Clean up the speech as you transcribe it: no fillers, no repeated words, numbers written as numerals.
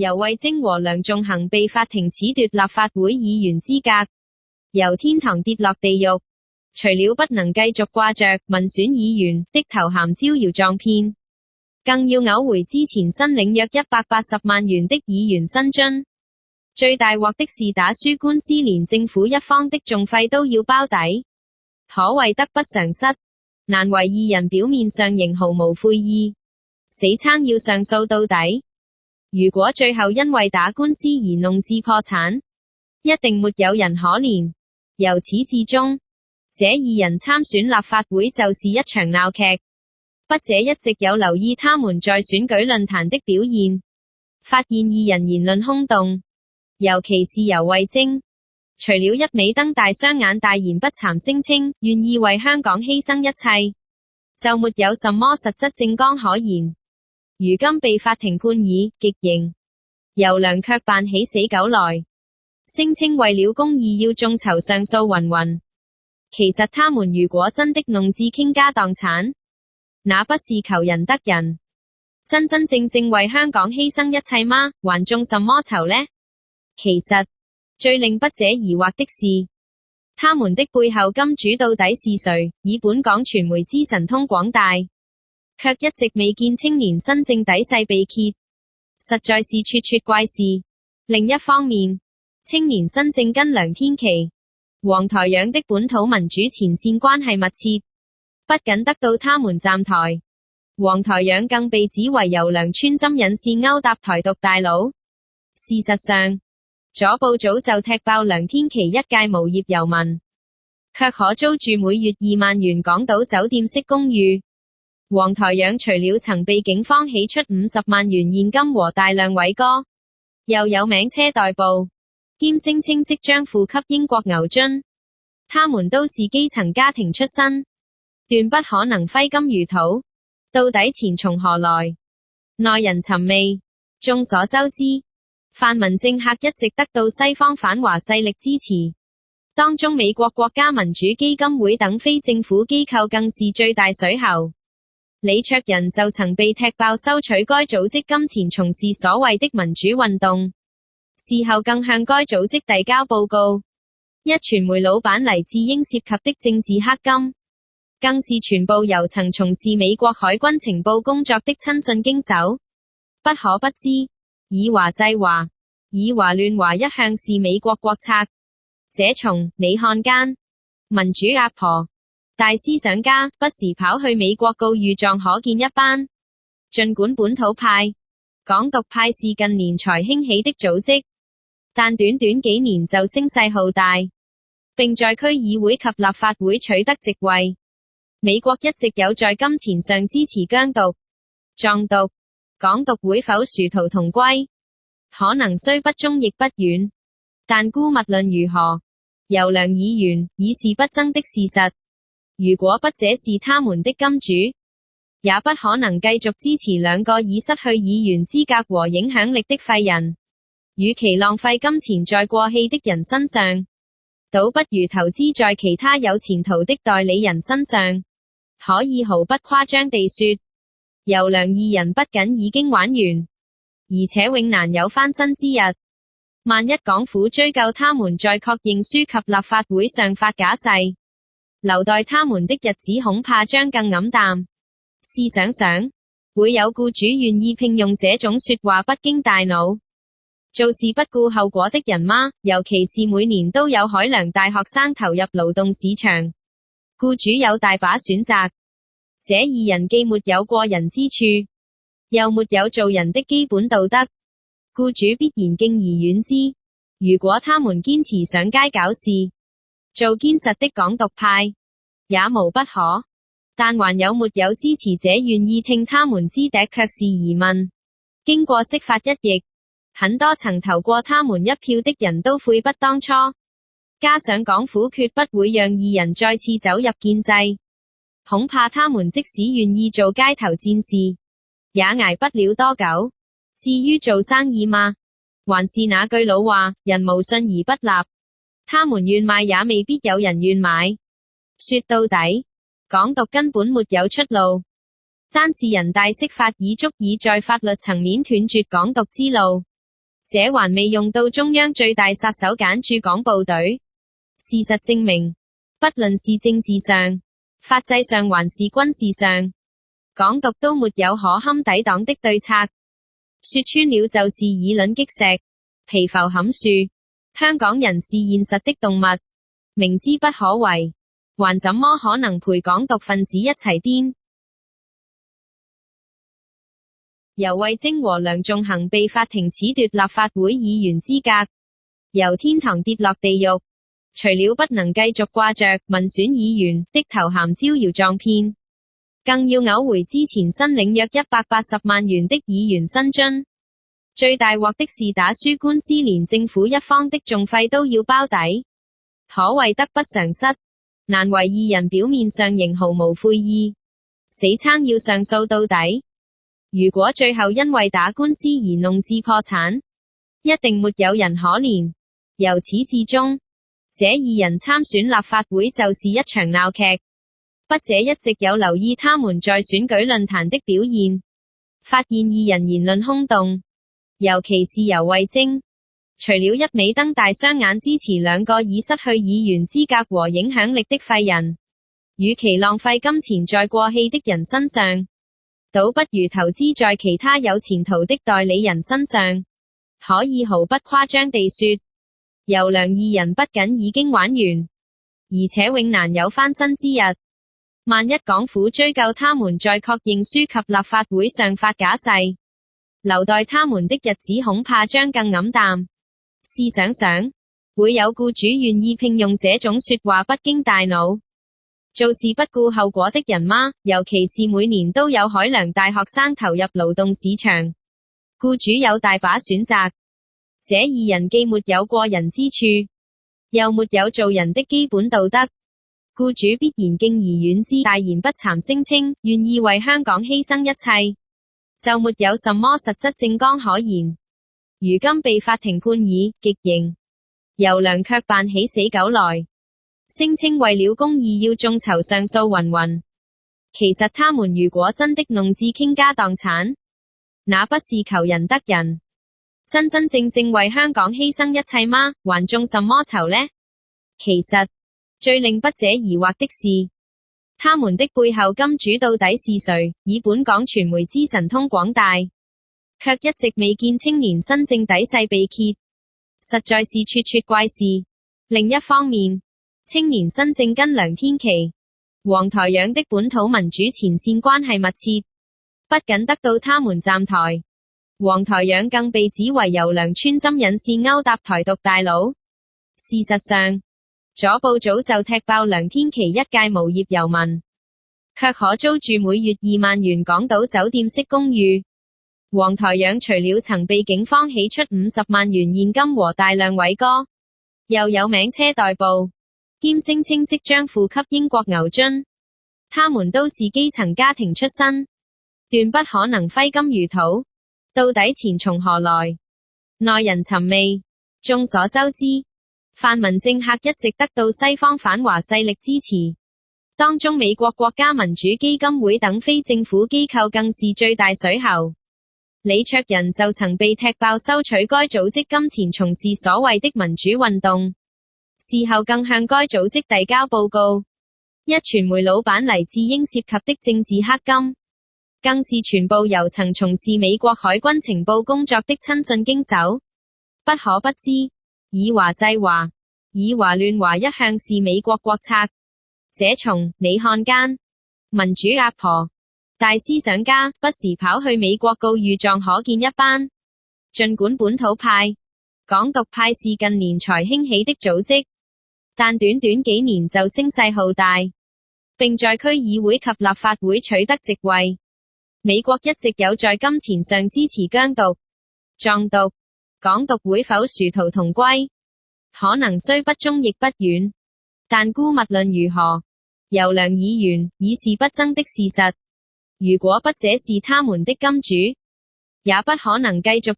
游蕙禎和梁頌恆被法庭褫奪立法會議員資格，由天堂跌落地獄。除了不能繼續掛着民選議員的頭銜招搖撞騙，更要嘔回之前申領約180萬元的議員薪津。最大鑊的是打輸官司連政府一方的訟費都要包底，可謂得不償失。難為二人表面上仍毫無悔意，死撐要上訴到底。如果最後因為打官司而弄至破產，一定沒有人可憐。由始至終，這二人參選立法會就是一場鬧劇。筆者一直有留意他們在選舉論壇的表現，發現二人言論空洞，尤其是游蕙禎，除了一味瞪大雙眼大言不慚聲稱願意為香港犧牲一切，就沒有什麼實質政綱可言。如今被法庭判以極刑，游梁卻扮起死狗來，聲稱為了公義要眾籌上訴云云。其實他們如果真的弄至傾家蕩產，那不是求人得人，真真正正為香港犧牲一切嗎？還眾什麼籌呢？其實最令筆者疑惑的是，他們的背後金主到底是誰？以本港傳媒之神通廣大，卻一直未見青年新政底細被揭，實在是咄咄怪事。另一方面，青年新政跟梁天琦、黃台仰的本土民主前線關係密切，不僅得到他們站台，黃台仰更被指為由梁穿針引線勾搭台獨大佬。事實上，左報早就踢爆梁天琦一介無業遊民，卻可租住每月2萬元港島酒店式公寓。黃台仰除了曾被警方起出50萬元現金和大量偉哥，又有名車代步，兼聲稱即將付給英國牛津。他們都是基層家庭出身，斷不可能揮金如土。到底錢從何來？耐人尋味。眾所周知，泛民政客一直得到西方反華勢力支持，當中美國國家民主基金會等非政府機構更是最大水喉。李卓人就曾被踢爆收取該組織金錢從事所謂的民主運動，事後更向該組織遞交報告。一傳媒老闆黎智英涉及的政治黑金，更是全部由曾從事美國海軍情報工作的親信經手。不可不知，以華制華，以華亂華一向是美國國策。這從李漢奸、民主阿婆、大思想家不時跑去美國告御狀可見一斑。儘管本土派、港獨派是近年才興起的組織，但短短幾年就聲勢浩大，並在區議會及立法會取得席位。美國一直有在金錢上支持疆獨、藏獨、港獨會否殊途同歸？可能雖不中亦不遠，但姑勿論如何，游梁議員已是不爭的事實。如果不這是他們的金主，也不可能繼續支持兩個已失去議員資格和影響力的廢人。與其浪費金錢在過氣的人身上，倒不如投資在其他有前途的代理人身上。可以毫不誇張地說，游梁二人不僅已經玩完，而且永難有翻身之日。萬一港府追究他們在確認書及立法會上發假誓，留待他們的日子恐怕將更黯淡。試想想，會有僱主願意聘用這種說話不經大腦、做事不顧後果的人嗎？尤其是每年都有海量大學生投入勞動市場，僱主有大把選擇。這二人既沒有過人之處，又沒有做人的基本道德，僱主必然敬而遠之。如果他們堅持上街搞事，做堅實的港獨派，也無不可。但還有沒有支持者願意聽他們支笛卻是疑問。經過釋法一役，很多曾投過他們一票的人都悔不當初，加上港府決不會讓二人再次走入建制，恐怕他們即使願意做街頭戰士，也捱不了多久。至於做生意嘛，還是那句老話，人無信而不立，他們願賣也未必有人願買。說到底，港獨根本沒有出路，單是人大釋法已足以在法律層面斷絕港獨之路。這還未用到中央最大殺手鐧駐港部隊。事實證明，不論是政治上、法制上還是軍事上，港獨都沒有可堪抵擋的對策。說穿了就是以卵擊石，蚍蜉撼樹。香港人是現實的動物，明知不可為，還怎麼可能陪港獨分子一齊癲？游蕙禎和梁頌恆被法庭褫奪立法會議員資格，由天堂跌落地獄。除了不能繼續掛着民選議員的頭銜招搖撞騙，更要嘔回之前申領約180萬元的議員薪津。最大鑊的是打輸官司連政府一方的訟費都要包底，可謂得不償失。難為二人表面上仍毫無悔意，死撐要上訴到底。如果最後因為打官司而弄至破產，一定沒有人可憐。由始至終，這二人參選立法會就是一場鬧劇。筆者一直有留意他們在選舉論壇的表現，發現二人言論空洞，尤其是游蕙禎，除了一味瞪大雙眼支持兩個已失去議員資格和影響力的廢人，與其浪費金錢在過氣的人身上，倒不如投資在其他有前途的代理人身上。可以毫不誇張地說，游梁二人不僅已經玩完，而且永難有翻身之日。萬一港府追究他們在確認書及立法會上發假誓，留待他們的日子恐怕將更黯淡。試想想，會有僱主願意聘用這種說話不經大腦、做事不顧後果的人嗎？尤其是每年都有海量大學生投入勞動市場，僱主有大把選擇。這二人既沒有過人之處，又沒有做人的基本道德，僱主必然敬而遠之，大言不慚聲稱願意為香港犧牲一切，就沒有什麼實質政綱可言。如今被法庭判以極刑，游梁卻扮起死狗來，聲稱為了公義要眾籌上訴云云。其實他們如果真的弄至傾家蕩產，那不是求仁得仁，真真正正為香港犧牲一切嗎？還眾什麼籌呢？其實最令筆者疑惑的是，他們的背後金主到底是誰？以本港傳媒之神通廣大，卻一直未見青年新政底細被揭，實在是咄咄怪事。另一方面，青年新政跟梁天琦、黃台仰的本土民主前線關係密切，不僅得到他們站台，黃台仰更被指為游梁穿針引線勾搭台獨大佬。事實上，左報早就踢爆梁天琦一介無業遊民，卻可租住每月2萬元港島酒店式公寓。黃台仰除了曾被警方起出50萬元現金和大量偉哥，又有名車代步，兼聲稱即將付給英國牛津。他們都是基層家庭出身，斷不可能揮金如土。到底錢從何來？耐人尋味。眾所周知，泛民政客一直得到西方反華勢力支持，當中美國國家民主基金會等非政府機構更是最大水喉。李卓人就曾被踢爆收取該組織金錢從事所謂的民主運動，事後更向該組織遞交報告。一傳媒老闆黎智英涉及的政治黑金，更是全部由曾從事美國海軍情報工作的親信經手。不可不知，以華制華，以華亂華一向是美國國策。這從李漢奸、民主阿婆、大思想家不時跑去美國告御狀可見一斑。儘管本土派、港獨派是近年才興起的組織，但短短幾年就聲勢浩大，並在區議會及立法會取得席位。美國一直有在金錢上支持疆獨、藏獨，港獨會否殊途同歸？可能雖不中亦不遠，但姑勿論如何，游梁議員已是不爭的事實。如果不這是他們的金主，也不可能繼續